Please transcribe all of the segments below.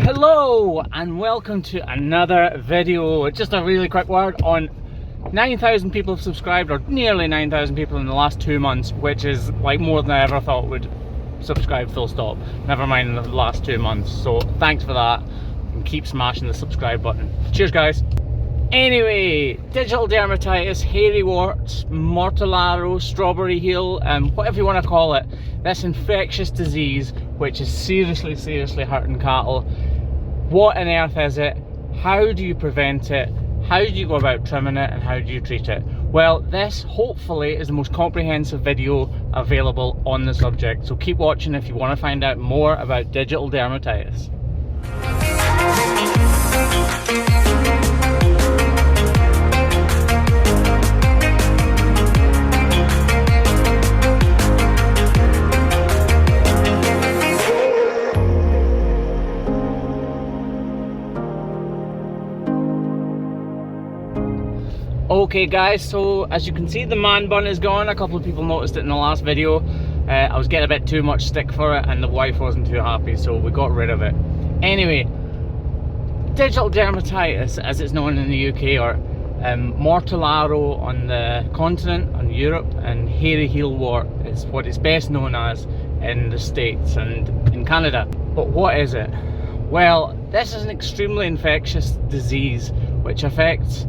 Hello and welcome to another video. Just a really quick word on 9,000 people have subscribed, or nearly 9,000 people in the last 2 months, which is like more than I ever thought would subscribe, full stop. Never mind in the last 2 months. So thanks for that, and keep smashing the subscribe button. Cheers guys. Anyway, digital dermatitis, hairy warts, Mortellaro, strawberry heel, whatever you want to call it, this infectious disease which is seriously hurting cattle. What on earth is it? How do you prevent it? How do you go about trimming it, and how do you treat it? Well, this hopefully is the most comprehensive video available on the subject, so keep watching if you want to find out more about digital dermatitis. Okay guys, so as you can see, the man bun is gone. A couple of people noticed it in the last video. I was getting a bit too much stick for it and the wife wasn't too happy, so we got rid of it. Anyway, digital dermatitis, as it's known in the UK, or Mortellaro on the continent, on Europe, and hairy heel wart is what it's best known as in the States and in Canada. But what is it? Well, this is an extremely infectious disease which affects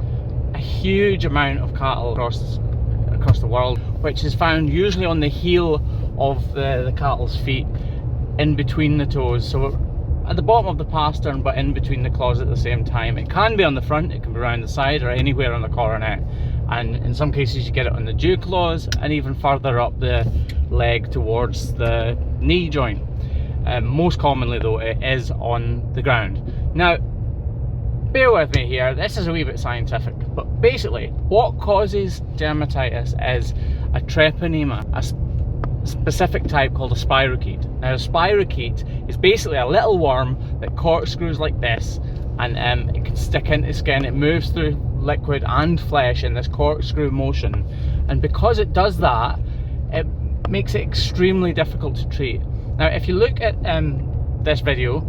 a huge amount of cattle across the world, which is found usually on the heel of the cattle's feet, in between the toes, so at the bottom of the pastern but in between the claws at the same time. It can be on the front, it can be around the side, or anywhere on the coronet, and in some cases you get it on the dew claws and even further up the leg towards the knee joint. Most commonly though, it is on the ground. Now bear with me here, this is a wee bit scientific, but basically what causes dermatitis is a treponema, a specific type called a spirochete. Now a spirochete is basically a little worm that corkscrews like this, and it can stick into skin. It moves through liquid and flesh in this corkscrew motion, and because it does that, it makes it extremely difficult to treat. Now if you look at this video,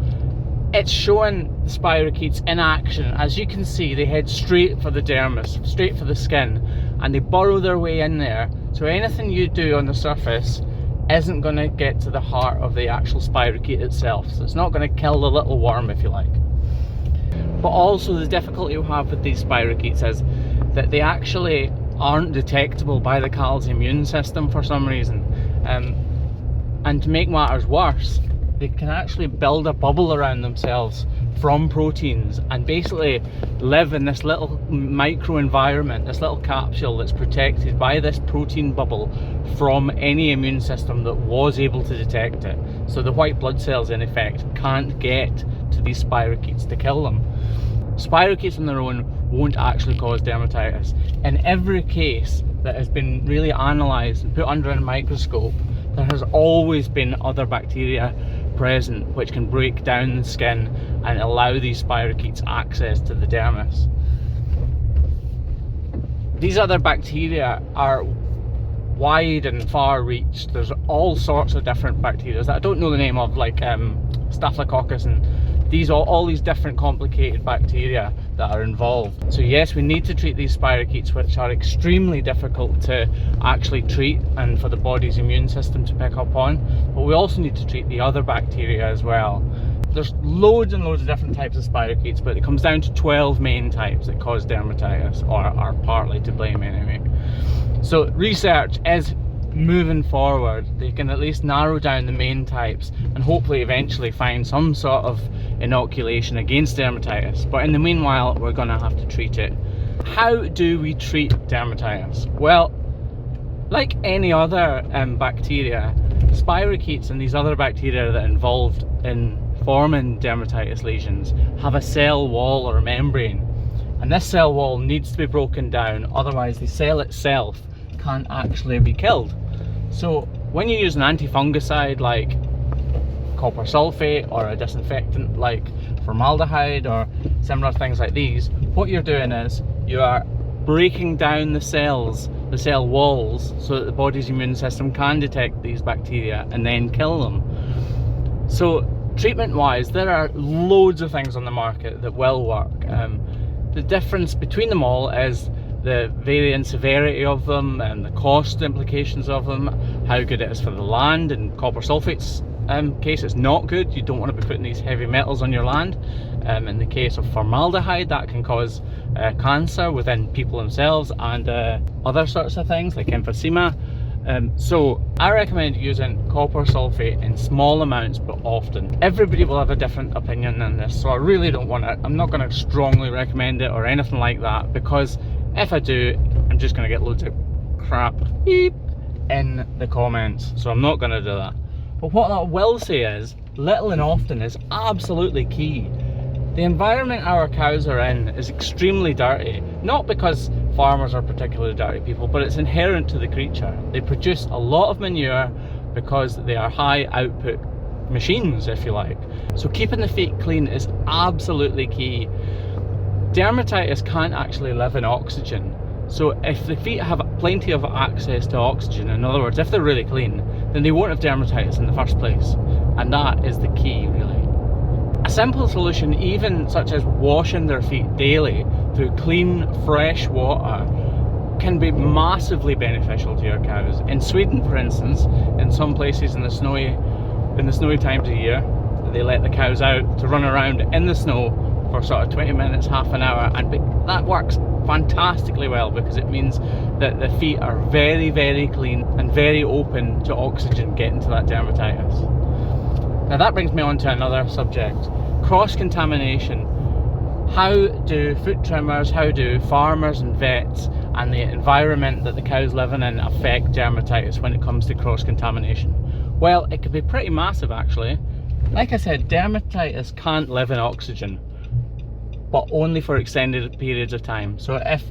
it's showing the spirochetes in action. As you can see, they head straight for the dermis, straight for the skin, and they burrow their way in there. So anything you do on the surface isn't going to get to the heart of the actual spirochete itself. So it's not going to kill the little worm, if you like. But also the difficulty you have with these spirochetes is that they actually aren't detectable by the cattle's immune system for some reason. And to make matters worse, they can actually build a bubble around themselves from proteins and basically live in this little micro environment, this little capsule that's protected by this protein bubble from any immune system that was able to detect it. So the white blood cells in effect can't get to these spirochetes to kill them. Spirochetes on their own won't actually cause dermatitis. In every case that has been really analysed and put under a microscope, there has always been other bacteria present which can break down the skin and allow these spirochetes access to the dermis. These other bacteria are wide and far reached. There's all sorts of different bacteria that I don't know the name of, like Staphylococcus and all these different complicated bacteria that are involved. So yes, we need to treat these spirochetes, which are extremely difficult to actually treat and for the body's immune system to pick up on, but we also need to treat the other bacteria as well. There's loads and loads of different types of spirochetes, but it comes down to 12 main types that cause dermatitis, or are partly to blame anyway. So research is moving forward. They can at least narrow down the main types and hopefully eventually find some sort of inoculation against dermatitis, but in the meanwhile we're going to have to treat it. How do we treat dermatitis? Well, like any other bacteria, spirochetes and these other bacteria that are involved in forming dermatitis lesions have a cell wall or a membrane, and this cell wall needs to be broken down, otherwise the cell itself can't actually be killed. So when you use an antifungicide like copper sulfate or a disinfectant like formaldehyde or similar things like these, what you're doing is you are breaking down the cells, the cell walls, so that the body's immune system can detect these bacteria and then kill them. So Treatment wise, there are loads of things on the market that will work. The difference between them all is the varying severity of them and the cost implications of them, how good it is for the land. In copper sulfate's case, it's not good. You don't want to be putting these heavy metals on your land. In the case of formaldehyde, that can cause cancer within people themselves and other sorts of things like emphysema. So I recommend using copper sulfate in small amounts but often. Everybody will have a different opinion on this, so I really don't want to, I'm not going to strongly recommend it or anything like that, because if I do, I'm just going to get loads of crap beep in the comments, so I'm not going to do that. But what I will say is, little and often is absolutely key. The environment our cows are in is extremely dirty, not because farmers are particularly dirty people, but it's inherent to the creature. They produce a lot of manure because they are high output machines, if you like. So keeping the feet clean is absolutely key. Dermatitis can't actually live in oxygen. So if the feet have plenty of access to oxygen, in other words, if they're really clean, then they won't have dermatitis in the first place. And that is the key, really. A simple solution, even such as washing their feet daily through clean, fresh water, can be massively beneficial to your cows. In Sweden, for instance, in some places in the snowy times of year, they let the cows out to run around in the snow for sort of 20 minutes, half an hour, and that works fantastically well because it means that the feet are very, very clean and very open to oxygen getting to that dermatitis. Now that brings me on to another subject, cross-contamination. How do foot trimmers, how do farmers and vets and the environment that the cows living in affect dermatitis when it comes to cross-contamination? Well, it can be pretty massive actually. Like I said, dermatitis can't live in oxygen, but only for extended periods of time. So if,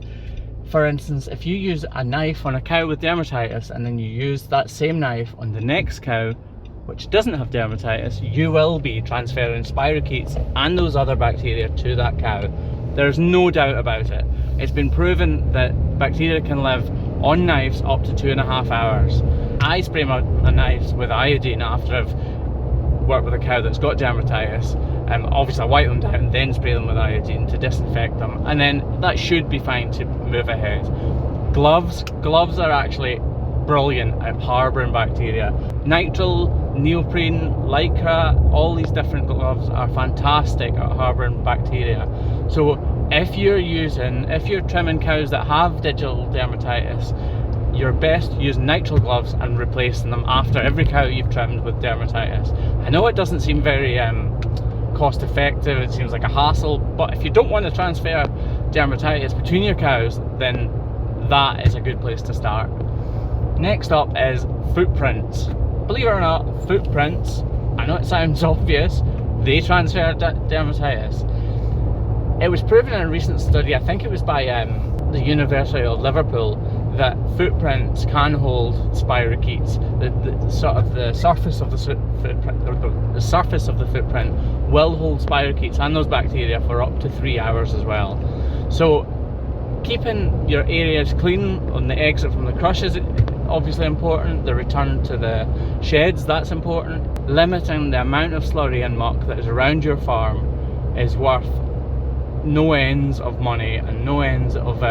for instance, if you use a knife on a cow with dermatitis and then you use that same knife on the next cow which doesn't have dermatitis, you will be transferring spirochetes and those other bacteria to that cow. There's no doubt about it. It's been proven that bacteria can live on knives up to 2.5 hours. I spray my knives with iodine after I've worked with a cow that's got dermatitis. Obviously I wipe them down and then spray them with iodine to disinfect them, and then that should be fine to move ahead. Gloves are actually brilliant at harbouring bacteria. Nitrile, neoprene, lycra, all these different gloves are fantastic at harbouring bacteria. So if you're trimming cows that have digital dermatitis, you're best using nitrile gloves and replacing them after every cow you've trimmed with dermatitis. I know it doesn't seem very cost effective, it seems like a hassle, but if you don't want to transfer dermatitis between your cows, then that is a good place to start. Next up is footprints. Believe it or not, footprints, I know it sounds obvious, they transfer dermatitis. It was proven in a recent study, I think it was by the University of Liverpool, that footprints can hold spirochetes. The surface of the footprint will hold spirochetes and those bacteria for up to 3 hours as well. So keeping your areas clean on the exit from the crush is obviously important. The return to the sheds, that's important. Limiting the amount of slurry and muck that is around your farm is worth no ends of money and no ends of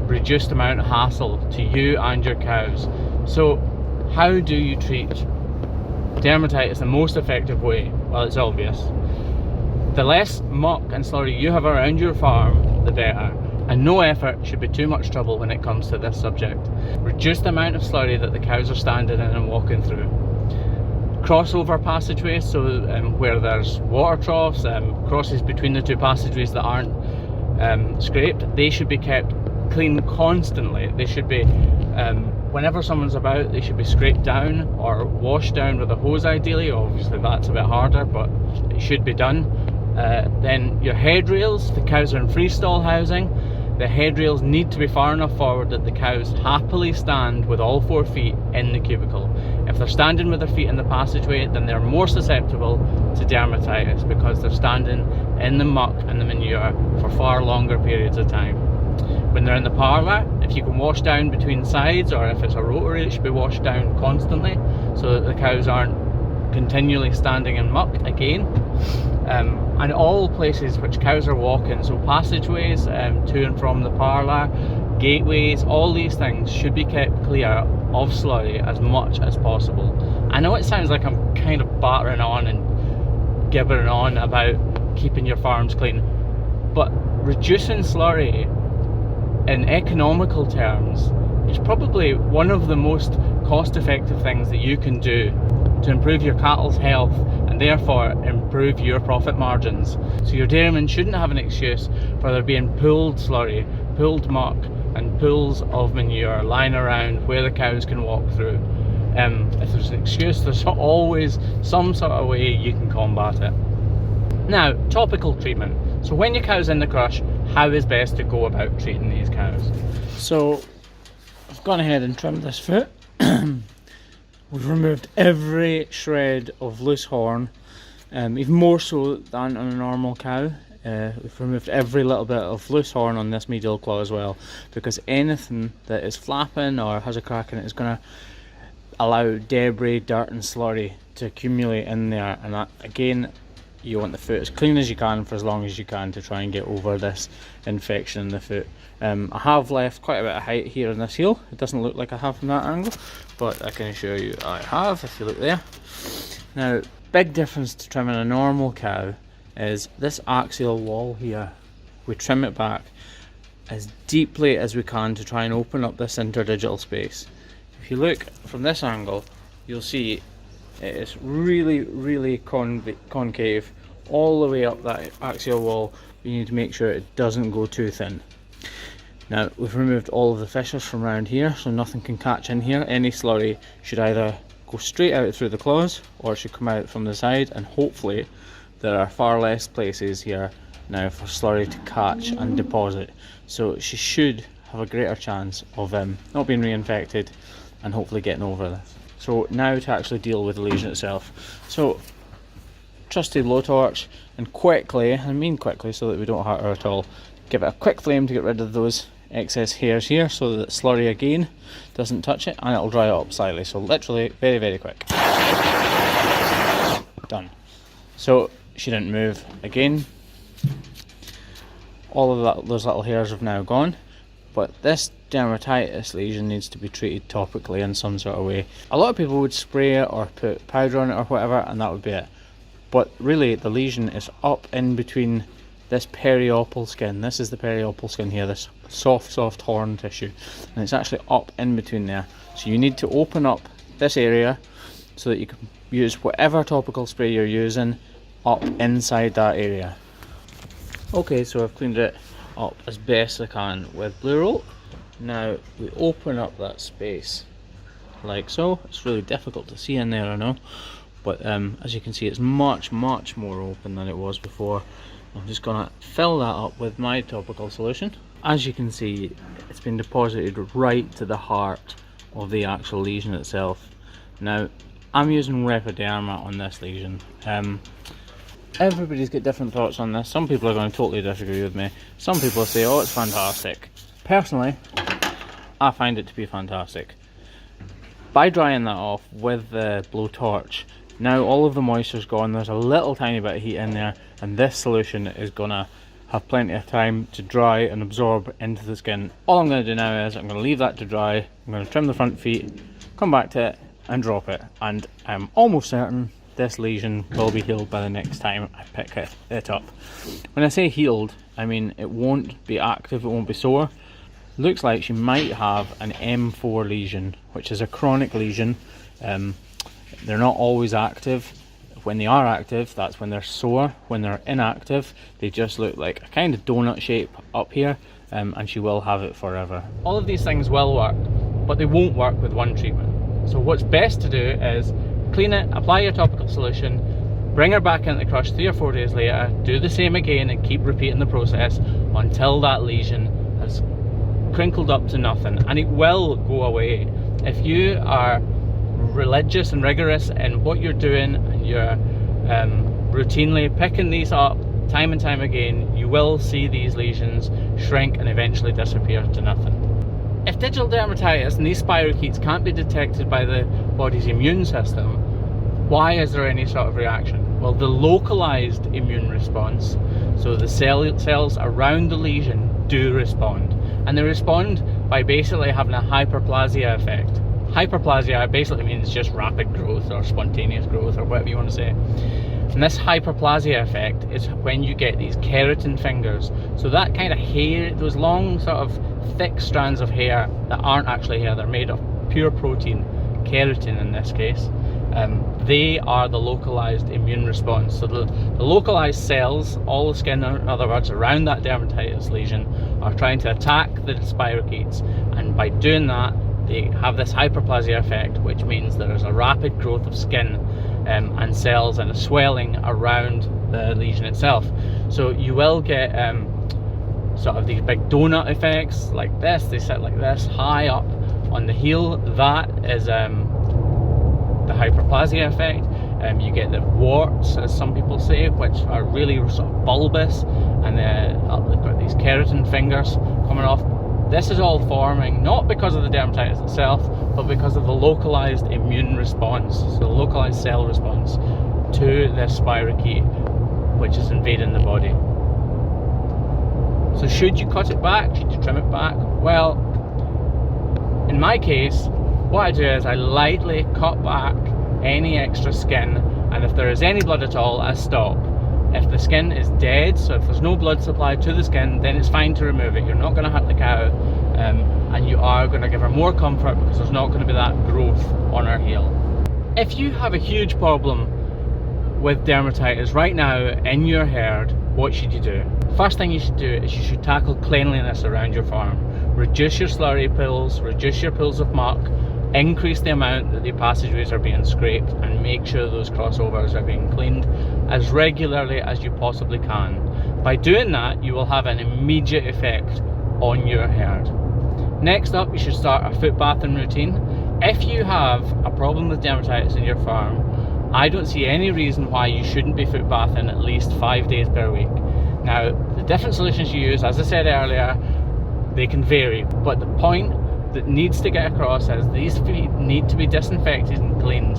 reduced amount of hassle to you and your cows. So how do you treat dermatitis the most effective way? Well, it's obvious. The less muck and slurry you have around your farm, the better. And no effort should be too much trouble when it comes to this subject. Reduce the amount of slurry that the cows are standing in and walking through. Crossover passageways, so where there's water troughs, crosses between the two passageways that aren't scraped, they should be kept clean constantly. They should be, whenever someone's about, they should be scraped down or washed down with a hose ideally. Obviously that's a bit harder, but it should be done. Then your head rails, the cows are in freestall housing. The head rails need to be far enough forward that the cows happily stand with all 4 feet in the cubicle. If they're standing with their feet in the passageway, then they're more susceptible to dermatitis because they're standing in the muck and the manure for far longer periods of time. When they're in the parlour, if you can wash down between sides, or if it's a rotary, it should be washed down constantly so that the cows aren't continually standing in muck again. And all places which cows are walking, so passageways to and from the parlour, gateways, all these things should be kept clear of slurry as much as possible. I know it sounds like I'm kind of battering on and gibbering on about keeping your farms clean, but reducing slurry in economical terms is probably one of the most cost-effective things that you can do to improve your cattle's health and therefore improve your profit margins. So your dairymen shouldn't have an excuse for there being pooled slurry, pooled muck and pools of manure lying around where the cows can walk through. If there's an excuse, there's always some sort of way you can combat it. Now, topical treatment. So when your cow's in the crush, how is best to go about treating these cows? So I've gone ahead and trimmed this foot. We've removed every shred of loose horn, even more so than on a normal cow. We've removed every little bit of loose horn on this medial claw as well, because anything that is flapping or has a crack in it is going to allow debris, dirt and slurry to accumulate in there, and that, again, you want the foot as clean as you can for as long as you can to try and get over this infection in the foot. I have left quite a bit of height here in this heel. It doesn't look like I have from that angle, but I can assure you I have if you look there. Now, big difference to trimming a normal cow is this axial wall here. We trim it back as deeply as we can to try and open up this interdigital space. If you look from this angle, you'll see it is really concave all the way up that axial wall. You need to make sure it doesn't go too thin. Now, we've removed all of the fissures from around here, so nothing can catch in here. Any slurry should either go straight out through the claws or it should come out from the side, and hopefully there are far less places here now for slurry to catch and deposit, so she should have a greater chance of not being reinfected and hopefully getting over this. So now to actually deal with the lesion itself. So trusty blowtorch, and quickly, I mean quickly so that we don't hurt her at all, give it a quick flame to get rid of those excess hairs here so that slurry again doesn't touch it, and it'll dry it up slightly. So literally very quick. Done. So she didn't move again. All of that, those little hairs have now gone, but this dermatitis lesion needs to be treated topically in some sort of way. A lot of people would spray it or put powder on it or whatever, and that would be it. But really the lesion is up in between this periopal skin. This is the periopal skin here, this soft horn tissue, and it's actually up in between there. So you need to open up this area so that you can use whatever topical spray you're using up inside that area. Okay, so I've cleaned it up as best I can with blue roll. Now we open up that space like so. It's really difficult to see in there, I know, but as you can see, it's much more open than it was before. I'm just gonna fill that up with my topical solution. As you can see, it's been deposited right to the heart of the actual lesion itself. Now I'm using Repoderma on this lesion. Everybody's got different thoughts on this. Some people are going to totally disagree with me. Some people say, oh, it's fantastic. Personally, I find it to be fantastic. By drying that off with the blowtorch, now all of the moisture's gone. There's a little tiny bit of heat in there, and this solution is going to have plenty of time to dry and absorb into the skin. All I'm going to do now is I'm going to leave that to dry. I'm going to trim the front feet, come back to it and drop it, and I'm almost certain this lesion will be healed by the next time I pick it up. When I say healed, I mean it won't be active, it won't be sore. Looks like she might have an M4 lesion, which is a chronic lesion. They're not always active. When they are active, that's when they're sore. When they're inactive, they just look like a kind of donut shape up here, and she will have it forever. All of these things will work, but they won't work with one treatment. So what's best to do is clean it, apply your topical solution, bring her back into the crush 3 or 4 days later, do the same again and keep repeating the process until that lesion has crinkled up to nothing, and it will go away. If you are religious and rigorous in what you're doing and you're routinely picking these up time and time again, you will see these lesions shrink and eventually disappear to nothing. If digital dermatitis and these spirochetes can't be detected by the body's immune system, Why is there any sort of reaction? Well, the localized immune response, so the cells around the lesion do respond, and they respond by basically having a hyperplasia effect. Hyperplasia basically means just rapid growth or spontaneous growth or whatever you want to say. And this hyperplasia effect is when you get these keratin fingers. So that kind of hair, those long sort of thick strands of hair that aren't actually hair, they're made of pure protein, keratin in this case. They are the localized immune response. So the localized cells, all the skin, in other words, around that dermatitis lesion are trying to attack the spirochetes, and by doing that they have this hyperplasia effect, which means there is a rapid growth of skin and cells and a swelling around the lesion itself. So you will get sort of these big donut effects like this. They sit like this high up on the heel. That is the hyperplasia effect. You get the warts, as some people say, which are really sort of bulbous, and they've got these keratin fingers coming off. This is all forming not because of the dermatitis itself, but because of the localized immune response, so the localized cell response to this spirochete which is invading the body. So should you cut it back? Should you trim it back? Well, in my case, what I do is I lightly cut back any extra skin, and if there is any blood at all, I stop. If the skin is dead, so if there's no blood supply to the skin, then it's fine to remove it. You're not going to hurt the cow, and you are going to give her more comfort because there's not going to be that growth on her heel. If you have a huge problem with dermatitis right now in your herd, what should you do? First thing you should do is you should tackle cleanliness around your farm. Reduce your slurry pools, reduce your pools of muck, increase the amount that the passageways are being scraped, and make sure those crossovers are being cleaned as regularly as you possibly can. By doing that, you will have an immediate effect on your herd. Next up, you should start a foot bathing routine. If you have a problem with dermatitis in your farm, I don't see any reason why you shouldn't be foot bathing at least 5 days per week. Now, the different solutions you use, as I said earlier, they can vary, but the point that needs to get across is these feet need to be disinfected and cleaned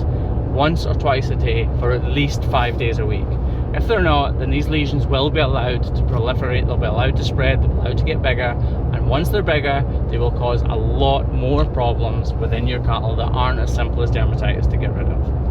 once or twice a day for at least 5 days a week. If they're not, then these lesions will be allowed to proliferate, they'll be allowed to spread, they'll be allowed to get bigger, and once they're bigger, they will cause a lot more problems within your cattle that aren't as simple as dermatitis to get rid of.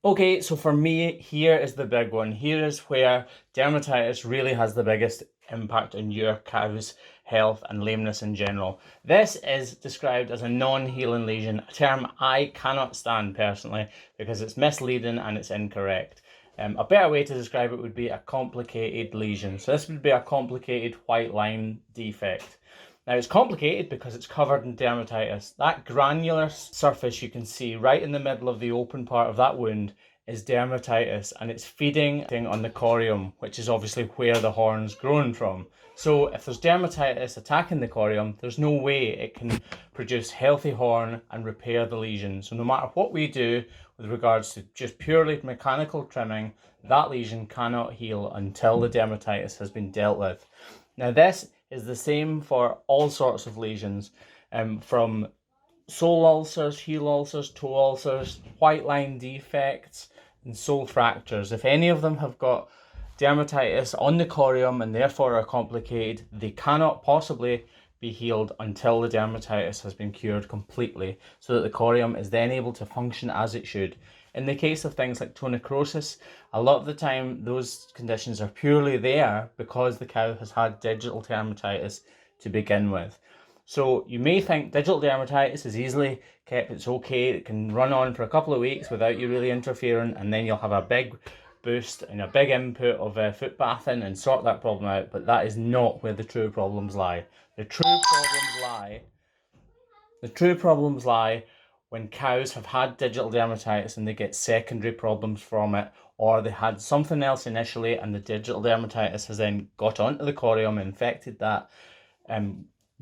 Okay, so for me, here is the big one. Here is where dermatitis really has the biggest impact on your cow's health and lameness in general. This is described as a non-healing lesion, a term I cannot stand personally because it's misleading and it's incorrect. A better way to describe it would be a complicated lesion. So this would be a complicated white line defect. Now it's complicated because it's covered in dermatitis. That granular surface you can see right in the middle of the open part of that wound is dermatitis, and it's feeding on the corium, which is obviously where the horn's grown from. So if there's dermatitis attacking the corium, there's no way it can produce healthy horn and repair the lesion. So no matter what we do with regards to just purely mechanical trimming, that lesion cannot heal until the dermatitis has been dealt with. Now this is the same for all sorts of lesions, from sole ulcers, heel ulcers, toe ulcers, white line defects, and sole fractures. If any of them have got dermatitis on the corium and therefore are complicated, they cannot possibly be healed until the dermatitis has been cured completely, so that the corium is then able to function as it should. In the case of things like toe necrosis, a lot of the time those conditions are purely there because the cow has had digital dermatitis to begin with. So you may think digital dermatitis is easily kept, it's okay, it can run on for a couple of weeks without you really interfering, and then you'll have a big boost and a big input of foot bathing and sort that problem out. But that is not where the true problems lie. The true problems lie when cows have had digital dermatitis and they get secondary problems from it, or they had something else initially and the digital dermatitis has then got onto the corium, infected that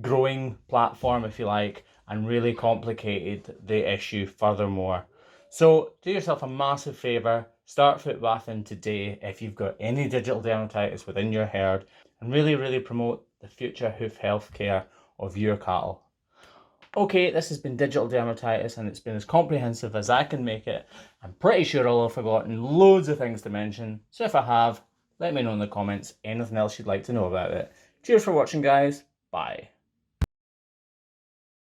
growing platform, if you like, and really complicated the issue furthermore. So do yourself a massive favour, start foot bathing today if you've got any digital dermatitis within your herd, and really promote the future hoof health care of your cattle. Okay, this has been digital dermatitis, and it's been as comprehensive as I can make it. I'm pretty sure I'll have forgotten loads of things to mention, so if I have, let me know in the comments anything else you'd like to know about it. Cheers for watching, guys. Bye.